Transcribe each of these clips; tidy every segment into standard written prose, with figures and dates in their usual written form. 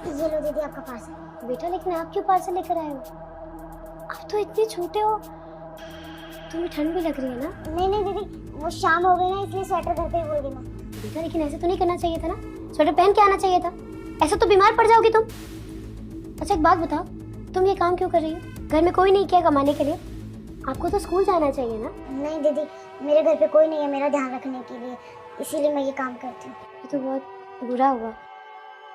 ये लो दीदी आपका पार्सल। बेटा लेकिन आप क्यों पार्सल लेकर आए हो? आप तो इतने छोटे हो, तुम्हें ठंड भी लग रही है ना? नहीं नहीं दीदी, वो शाम हो गई ना इसलिए स्वेटर घर पे ही भूल गई मैं। बेटा लेकिन ऐसे तो नहीं करना चाहिए था ना, स्वेटर पहन के आना चाहिए था, ऐसे तो बीमार पड़ जाओगी तुम। अच्छा एक बात बताओ, तुम ये काम क्यों कर रही हो? घर में कोई नहीं क्या कमाने के लिए? आपको तो स्कूल जाना चाहिए ना। नहीं दीदी, मेरे घर पे कोई नहीं है मेरा ध्यान रखने के लिए, इसीलिए मैं ये काम करती हूँ। ये तो बहुत बुरा हुआ।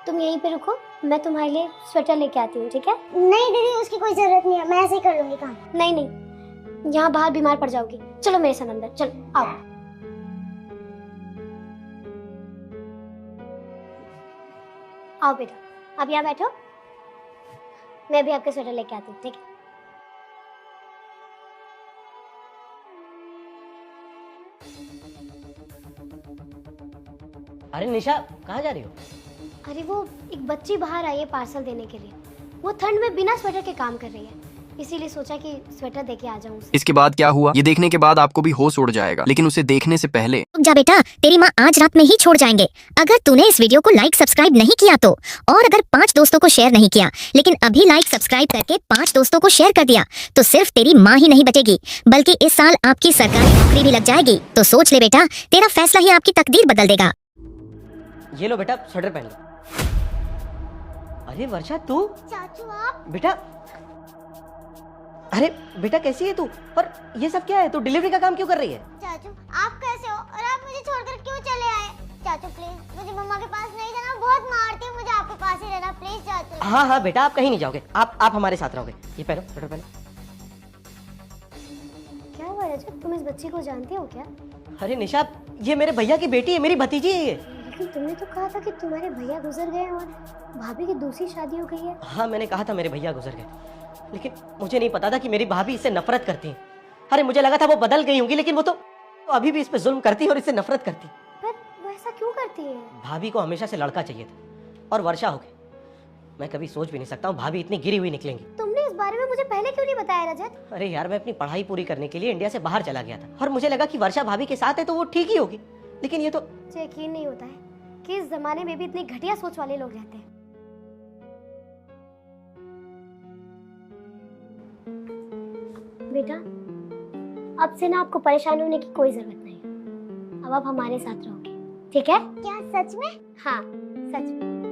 तुम यहीं पे रुको, मैं तुम्हारे लिए स्वेटर लेके आती हूँ, ठीक है? नहीं दीदी, उसकी कोई जरूरत नहीं है, मैं ऐसे ही कर लूंगी काम। नहीं नहीं, यहाँ बाहर बीमार पड़ जाओगी। चलो मेरे साथ अंदर, चलो आओ। आओ बेटा, आप यहाँ बैठो, मैं भी आपके स्वेटर लेके आती हूँ, ठीक है? अरे निशा, कहाँ जा रही हो? अरे वो एक बच्ची बाहर आई है पार्सल देने के लिए, वो ठंड में बिना स्वेटर के काम कर रही है, इसीलिए सोचा कि स्वेटर देके आ जाऊं उसे। इसके बाद क्या हुआ ये देखने के बाद आपको भी होश उड़ जाएगा, लेकिन उसे देखने से पहले रुक जा बेटा, तेरी माँ आज रात में ही छोड़ जाएंगे। अगर तूने इस वीडियो को लाइक सब्सक्राइब नहीं किया तो, और अगर 5 दोस्तों को शेयर नहीं किया, लेकिन अभी लाइक सब्सक्राइब करके 5 दोस्तों को शेयर कर दिया, तो सिर्फ तेरी माँ ही नहीं बचेगी, बल्कि इस साल आपकी सरकारी नौकरी भी लग जाएगी। तो सोच ले बेटा, तेरा फैसला ही आपकी तकदीर बदल देगा। ये लो बेटा, स्वेटर पहन लो। अरे वर्षा तू? चाचू आप? बेटा, अरे बेटा कैसी है तू? और ये सब क्या है? तू डिलीवरी का काम क्यों कर रही है? चाचू आप कैसे हो और आप मुझे छोड़कर क्यों चले आए? चाचू प्लीज, मुझे मम्मा के पास नहीं जाना, बहुत मारती है, मुझे आपके पास ही रहना प्लीज चाचू। हाँ हाँ बेटा, आप कहीं नहीं जाओगे, आप हमारे साथ रहोगे। ये पहनो, स्वेटर पहनो। क्या हुआ रजत, तुम इस बच्ची को जानते हो क्या? अरे निशा, ये मेरे भैया की बेटी है, मेरी भतीजी है ये। लेकिन तुमने तो कहा था कि तुम्हारे भैया गुजर गए और भाभी की दूसरी शादी हो गई है। हाँ मैंने कहा था मेरे भैया गुजर गए, लेकिन मुझे नहीं पता था कि मेरी भाभी इससे नफरत करती है। अरे मुझे लगा था वो बदल गई होंगी, लेकिन वो तो अभी भी इस पे जुल्म करती है और इससे नफरत करती है। पर वो ऐसा क्यों करती है? भाभी को हमेशा से लड़का चाहिए था और वर्षा हो गई। मैं कभी सोच भी नहीं सकता हूँ भाभी इतनी गिरी हुई निकलेंगी। तुमने इस बारे में मुझे पहले क्यों नहीं बताया रजत? अरे यार, मैं अपनी पढ़ाई पूरी करने के लिए इंडिया से बाहर चला गया था और मुझे लगा कि वर्षा भाभी के साथ है तो वो ठीक ही होगी, लेकिन ये तो मुझे यकीन नहीं होता है कि इस जमाने में भी इतनी घटिया सोच वाले लोग रहते हैं। बेटा, अब से ना आपको परेशान होने की कोई जरूरत नहीं, अब आप हमारे साथ रहोगे, ठीक है? क्या सच में? हाँ सच में।